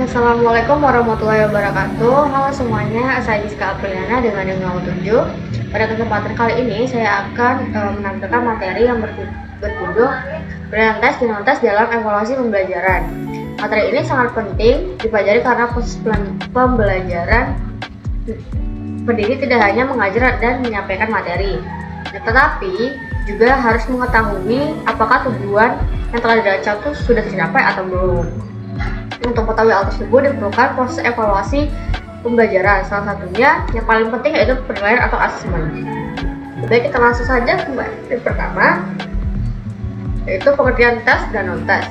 Assalamualaikum warahmatullahi wabarakatuh. Halo semuanya, saya Giska Apriliana dengan yang nomor 7. Pada kesempatan kali ini saya akan menampilkan materi yang bertajuk Penilaian tes dan non-tes dalam evaluasi pembelajaran. Materi ini sangat penting dipelajari karena proses pembelajaran pendidik tidak hanya mengajar dan menyampaikan materi, tetapi juga harus mengetahui apakah tujuan yang telah dirancang itu sudah tercapai atau belum. Untuk mengetahui hal tersebut diperlukan proses evaluasi pembelajaran. Salah satunya yang paling penting yaitu penilaian atau asesmen. Baik, kita langsung saja ke materi pertama, yaitu pengertian tes dan non-tes.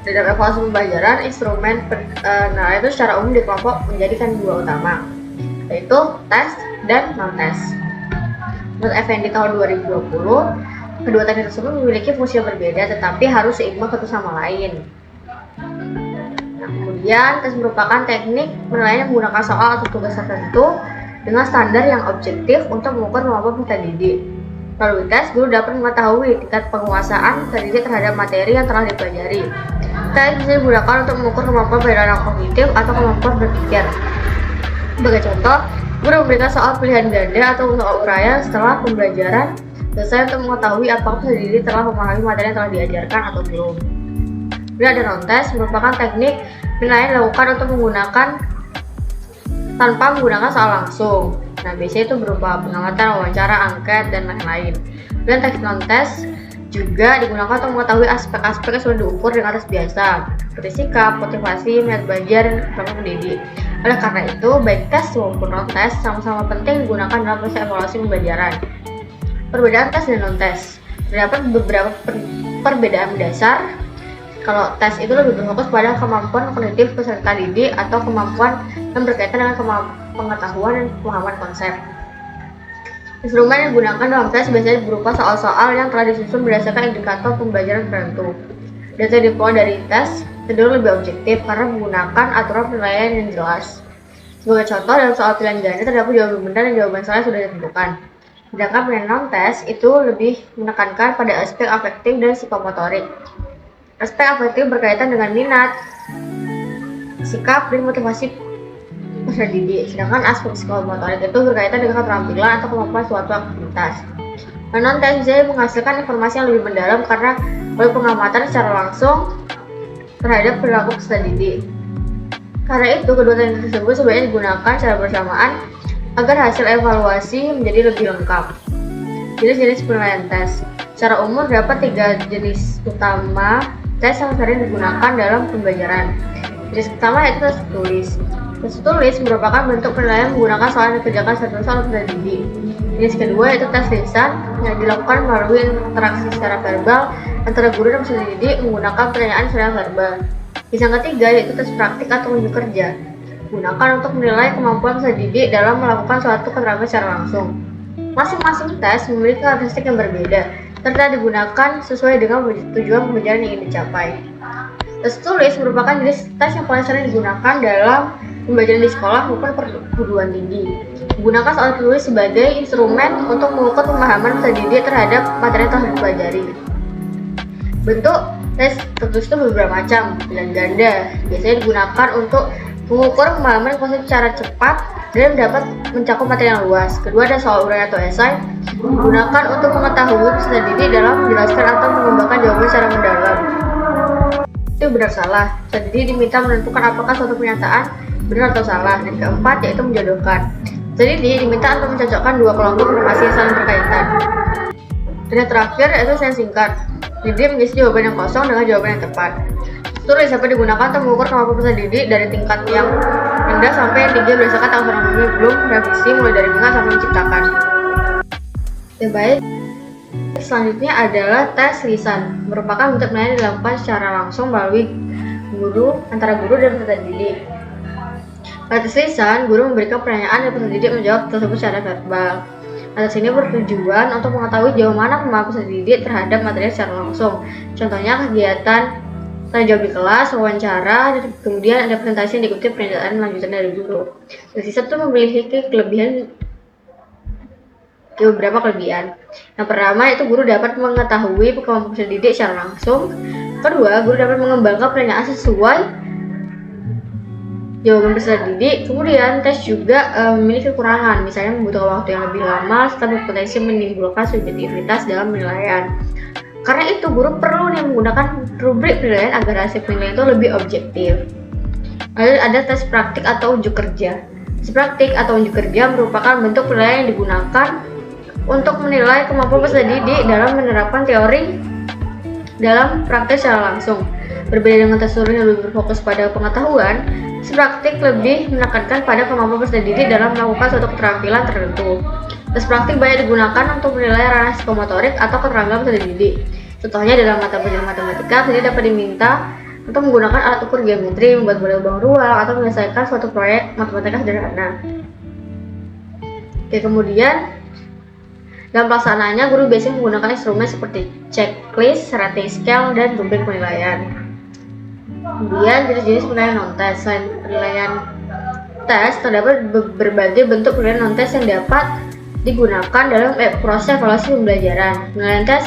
Dalam evaluasi pembelajaran, instrumen penilaian itu secara umum dikelompok menjadikan dua utama, yaitu tes dan non-tes. Menurut FND tahun 2020, kedua teknik tersebut memiliki fungsi yang berbeda tetapi harus seimbang satu sama lain. Kemudian, tes merupakan teknik penilaian yang menggunakan soal atau tugas tertentu dengan standar yang objektif untuk mengukur kemampuan peserta didik. Melalui tes, guru dapat mengetahui tingkat penguasaan peserta didik terhadap materi yang telah dipelajari. Tes bisa digunakan untuk mengukur kemampuan penilaian kognitif atau kemampuan berpikir. Sebagai contoh, guru memberikan soal pilihan ganda atau soal uraian setelah pembelajaran selesai untuk mengetahui apakah peserta didik telah memahami materi yang telah diajarkan atau belum. Ada non-tes merupakan teknik penilaian dilakukan untuk menggunakan tanpa menggunakan soal langsung. Nah, biasanya itu berupa pengamatan, wawancara, angket, dan lain-lain. Dan teknik non-tes juga digunakan untuk mengetahui aspek-aspek yang sudah diukur dengan tes biasa, seperti sikap, motivasi, minat belajar, dan performa pendidik. Oleh karena itu, baik tes maupun non-tes sama-sama penting digunakan dalam proses evaluasi pembelajaran. Perbedaan tes dan non-tes. Terdapat beberapa perbedaan dasar. Kalau tes itu lebih berfokus pada kemampuan kognitif peserta didik atau kemampuan yang berkaitan dengan pengetahuan dan pemahaman konsep. Instrumen yang digunakan dalam tes biasanya berupa soal-soal yang telah disusun berdasarkan indikator pembelajaran tertentu. Data yang diperoleh dari tes cenderung lebih objektif karena menggunakan aturan penilaian yang jelas. Sebagai contoh, dalam soal pilihan ganda terdapat jawaban benar dan jawaban salah sudah ditentukan. Sedangkan penilaian non-tes itu lebih menekankan pada aspek afektif dan psikomotorik. Aspek afektif berkaitan dengan minat, sikap, dan motivasi peserta didik, sedangkan aspek psikomotorik itu berkaitan dengan keterampilan atau kemampuan suatu aktivitas. Non-tes bisa menghasilkan informasi yang lebih mendalam karena oleh pengamatan secara langsung terhadap perilaku peserta didik. Karena itu, kedua teknik tersebut sebaiknya digunakan secara bersamaan agar hasil evaluasi menjadi lebih lengkap. Jenis-jenis penilaian tes. Secara umum terdapat 3 jenis utama tes yang sering digunakan dalam pembelajaran. Jenis pertama yaitu tes tulis. Tes tulis merupakan bentuk penilaian menggunakan soal yang dikerjakan satu soal peserta didik. Jenis kedua yaitu tes lisan yang dilakukan melalui interaksi secara verbal antara guru dan peserta didik menggunakan pertanyaan secara verbal. Jenis yang ketiga yaitu tes praktik atau unjuk kerja, digunakan untuk menilai kemampuan peserta didik dalam melakukan suatu keterampilan secara langsung. Masing-masing tes memiliki karakteristik yang berbeda serta digunakan sesuai dengan tujuan pembelajaran yang ingin dicapai. Tes tulis merupakan jenis tes yang paling sering digunakan dalam pembelajaran di sekolah maupun perguruan tinggi. Menggunakan soal tulis sebagai instrumen untuk mengukur pemahaman peserta didik terhadap materi yang telah dipelajari. Bentuk tes tertulis itu beberapa macam. Pilihan ganda biasanya digunakan untuk mengukur pemahaman konsep secara cepat dan dapat mencakup materi yang luas. Kedua ada soal uraian atau esai, digunakan untuk mengetahui peserta didik dalam menjelaskan atau mengembangkan jawaban secara mendalam. Itu benar salah. Peserta didik diminta menentukan apakah suatu pernyataan benar atau salah. Dan keempat yaitu menjodohkan. Peserta didik diminta untuk mencocokkan dua kelompok informasi yang saling berkaitan. Dan yang terakhir yaitu tes singkat. Didik mengisi jawaban yang kosong dengan jawaban yang tepat. Tulis dapat digunakan untuk mengukur kemampuan peserta didik dari tingkat yang rendah sampai yang tinggi berdasarkan taksonomi belum revisi mulai dari mengenal sampai menciptakan. Yang baik, selanjutnya adalah tes lisan. Merupakan bentuk penilaian yang dilakukan secara langsung melalui antara guru dan peserta didik. Pada tes lisan, guru memberikan pertanyaan dan peserta didik menjawab tersebut secara verbal. Tes ini bertujuan untuk mengetahui jauh mana kemampuan peserta didik terhadap materi secara langsung. Contohnya kegiatan tanya jawab di kelas, wawancara, dan kemudian ada presentasi yang diikuti pernyataan lanjutan dari guru. Tes lisan itu memiliki beberapa kelebihan. Yang pertama itu guru dapat mengetahui kemampuan peserta didik secara langsung. Kedua, guru dapat mengembangkan pertanyaan sesuai dengan kemampuan peserta didik. Ketiga, guru dapat mengembangkan pertanyaan sesuai dengan kemampuan peserta didik. Keempat, guru dapat mengembangkan pertanyaan sesuai dengan kemampuan peserta didik. Kelima, guru dapat mengembangkan pertanyaan sesuai dengan kemampuan peserta didik. Yang pertama itu guru dapat mengetahui kemampuan peserta didik secara langsung. Kedua, guru dapat mengembangkan pertanyaan sesuai jawaban peserta didik. Kemudian tes juga memiliki kekurangan, misalnya membutuhkan waktu yang lebih lama serta berpotensi menimbulkan subjektivitas dalam penilaian. Karena itu guru perlu nih menggunakan rubrik penilaian agar hasil penilaian itu lebih objektif. Lalu ada tes praktik atau uji kerja. Tes praktik atau uji kerja merupakan bentuk penilaian yang digunakan untuk menilai kemampuan peserta didik dalam menerapkan teori dalam praktik secara langsung. Berbeda dengan tes teori yang lebih berfokus pada pengetahuan, tes praktik lebih menekankan pada kemampuan peserta didik dalam melakukan suatu keterampilan tertentu. Tes praktik banyak digunakan untuk menilai ranah psikomotorik atau keterampilan peserta didik. Contohnya dalam mata pelajaran matematika, peserta dapat diminta untuk menggunakan alat ukur geometri, membuat model bangun ruang, atau menyelesaikan suatu proyek matematika sederhana. Oke, kemudian dalam pelaksanaannya, guru biasanya menggunakan instrumen seperti checklist, rating scale, dan rubrik penilaian. Kemudian jenis-jenis penilaian non-tes. Selain penilaian tes, terdapat berbagai bentuk penilaian non-tes yang dapat digunakan dalam proses evaluasi pembelajaran. Penilaian tes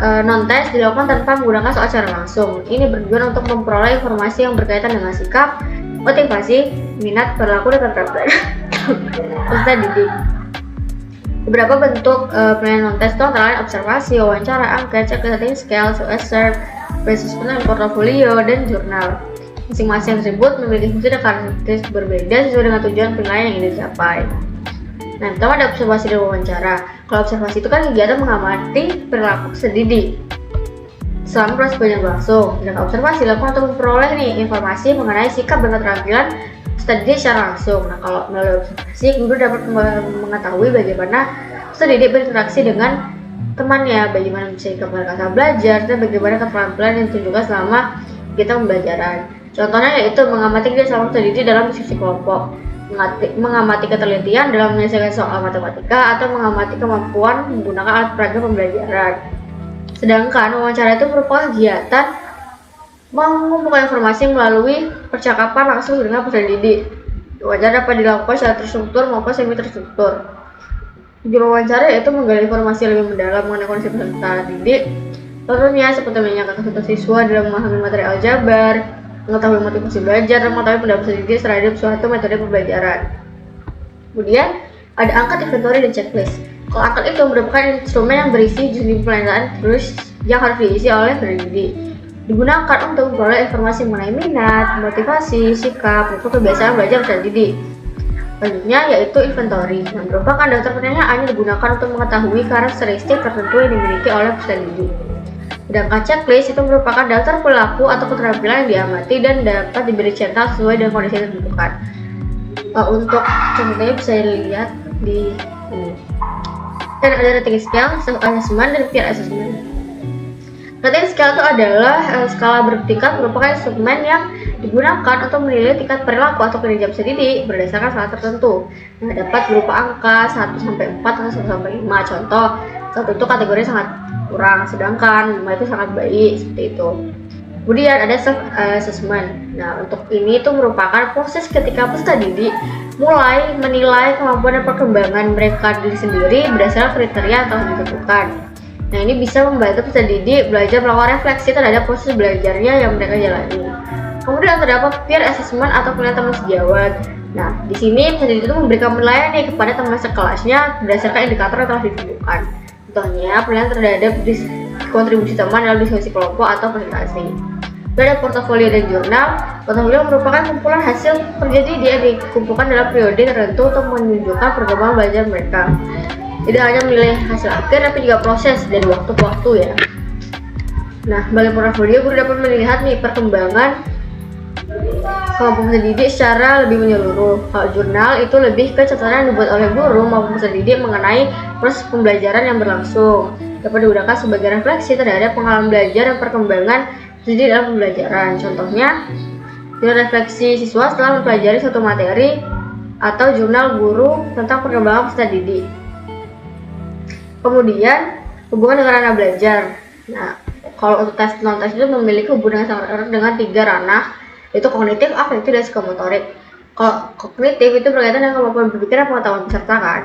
non-tes dilakukan tanpa menggunakan soal secara langsung. Ini bertujuan untuk memperoleh informasi yang berkaitan dengan sikap, motivasi, minat, perilaku, dan keterampilan peserta didik. Beberapa bentuk penilaian non-tes itu antara lain observasi, wawancara, angket, checklist, rating scale, excerpt, assessment, portofolio, dan jurnal. Masing-masing tersebut memiliki fungsi dan karakteristik berbeda sesuai dengan tujuan penilaian yang ingin dicapai. Nah, pertama ada observasi dan wawancara. Kalau observasi itu kan kegiatan mengamati perilaku peserta didik selama proses belajar berlangsung. Sedangkan observasi dilakukan untuk memperoleh informasi mengenai sikap dan keterampilan peserta didik secara langsung. Nah, kalau melalui observasi, guru dapat mengetahui bagaimana peserta didik berinteraksi dengan temannya, bagaimana sikap mereka saat belajar, dan bagaimana keterampilan yang ditunjukkan selama kegiatan pembelajaran. Contohnya yaitu mengamati kegiatan selama peserta didik dalam diskusi kelompok, mengamati ketelitian dalam menyelesaikan soal matematika, atau mengamati kemampuan menggunakan alat peraga pembelajaran. Sedangkan wawancara itu merupakan kegiatan mengumpulkan informasi melalui percakapan langsung dengan peserta didik. Wawancara dapat dilakukan secara terstruktur maupun semi terstruktur. Tujuan wawancara yaitu menggali informasi lebih mendalam mengenai kondisi peserta didik, contohnya seperti menanyakan kesulitan siswa dalam memahami materi aljabar, mengetahui motivasi belajar, dan mengetahui pendapat peserta didik terhadap suatu metode pembelajaran. Kemudian ada angkat, inventory, dan checklist. Kalau angkat itu merupakan instrumen yang berisi jenis penilaian terus yang harus diisi oleh peserta didik. Digunakan untuk memperoleh informasi mengenai minat, motivasi, sikap, maupun kebiasaan belajar peserta didik. Selanjutnya yaitu inventory, yang merupakan daftar pertanyaan yang digunakan untuk mengetahui karakteristik tertentu yang dimiliki oleh peserta didik. Sedangkan checklist itu merupakan daftar perilaku atau keterampilan yang diamati dan dapat diberi centang sesuai dengan kondisi yang ditentukan. Untuk contohnya bisa dilihat di ini. Dan ada rating scale, self-assessment, dan peer assessment. Rating scale itu adalah skala bertingkat, merupakan instrumen yang digunakan untuk menilai tingkat perilaku atau kinerja peserta didik berdasarkan skala tertentu. Nah, dapat berupa angka 1-4 atau 1-5. Contoh, 1 itu kategori sangat kurang, sedangkan 5 itu sangat baik, seperti itu. Kemudian ada self-assessment. Nah, untuk ini itu merupakan proses ketika peserta didik mulai menilai kemampuan dan perkembangan mereka diri sendiri berdasarkan kriteria yang telah ditentukan. Nah, ini bisa membantu peserta didik belajar melakukan refleksi terhadap proses belajarnya yang mereka jalani. Kemudian terdapat peer assessment atau penilaian teman sejawat. Nah, di sini peserta didik itu memberikan penilaian kepada teman sekelasnya berdasarkan indikator yang telah ditentukan. Contohnya, penilaian terhadap kontribusi teman dalam diskusi kelompok atau presentasi. Ada portofolio dan jurnal. Portofolio merupakan kumpulan hasil kerja didik yang dikumpulkan dalam periode tertentu untuk menunjukkan perkembangan belajar mereka. Tidak hanya menilai hasil akhir, tapi juga proses dari waktu ke waktu ya. Nah, bagi portofolio, guru dapat melihat perkembangan kemampuan peserta didik secara lebih menyeluruh. Kalau jurnal itu lebih ke catatan yang dibuat oleh guru maupun peserta didik mengenai proses pembelajaran yang berlangsung. Dapat digunakan sebagai refleksi terhadap pengalaman belajar dan perkembangan peserta didik dalam pembelajaran. Contohnya, jurnal refleksi siswa setelah mempelajari suatu materi atau jurnal guru tentang perkembangan peserta didik. Kemudian, hubungan dengan ranah belajar. Nah, kalau untuk tes non-tes itu memiliki hubungan yang sangat erat dengan 3 ranah, yaitu kognitif, afektif, dan psikomotorik. Kalau kognitif itu berkaitan dengan kemampuan berpikir dan pengetahuan peserta kan.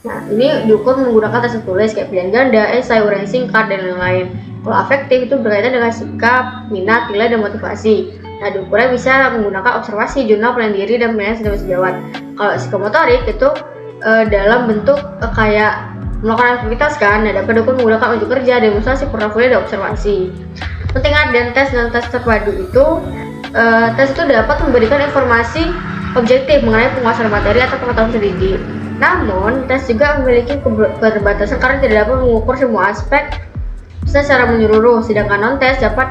Nah, ini diukur menggunakan tes tertulis kayak pilihan ganda, esai, uraian singkat, dan lain-lain. Kalau afektif itu berkaitan dengan sikap, minat, nilai, dan motivasi. Nah, diukurnya bisa menggunakan observasi, jurnal, penilaian diri, dan penilaian sistem sejawat. Kalau psikomotorik itu dalam bentuk kayak melakukan aktivitas kan, dapat diukur menggunakan unjuk kerja, demonstrasi, portofolio, dan observasi. Pentingnya dan tes terpadu itu, tes itu dapat memberikan informasi objektif mengenai penguasaan materi atau pengetahuan terdidik. Namun, tes juga memiliki keterbatasan karena tidak dapat mengukur semua aspek secara menyeluruh, sedangkan non-tes dapat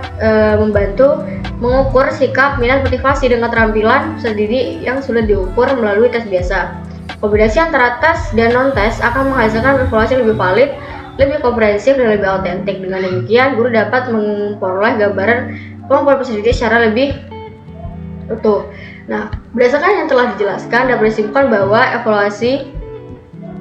membantu mengukur sikap, minat, motivasi, dan keterampilan peserta didik yang sulit diukur melalui tes biasa. Kombinasi antara tes dan non-tes akan menghasilkan evaluasi lebih valid, lebih komprehensif, dan lebih autentik. Dengan demikian, guru dapat memperoleh gambaran kemampuan peserta didik secara lebih utuh. Nah, berdasarkan yang telah dijelaskan, dapat disimpulkan bahwa evaluasi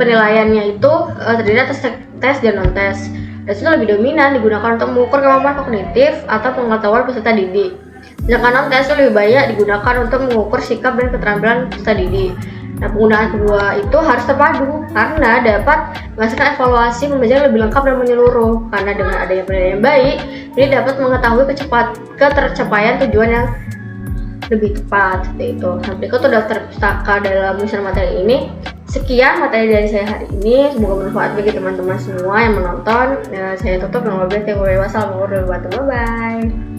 penilaiannya itu terdiri atas tes dan non-tes. Tes itu lebih dominan digunakan untuk mengukur kemampuan kognitif atau pengetahuan peserta didik. Sedangkan non-tes itu lebih banyak digunakan untuk mengukur sikap dan keterampilan peserta didik. Nah, penggunaan kedua itu harus terpadu karena dapat menghasilkan evaluasi pembelajaran lebih lengkap dan menyeluruh. Karena dengan adanya penilaian yang baik, ini dapat mengetahui ketercapaian tujuan yang lebih tepat seperti itu. Nah, berikut daftar pustaka dalam misalnya materi ini. Sekian materi dari saya hari ini, semoga bermanfaat bagi teman-teman semua yang menonton. Saya tutup dengan wabillahi taufiq wal hidayah. Wassalamualaikum warahmatullahi wabarakatuh. Bye bye.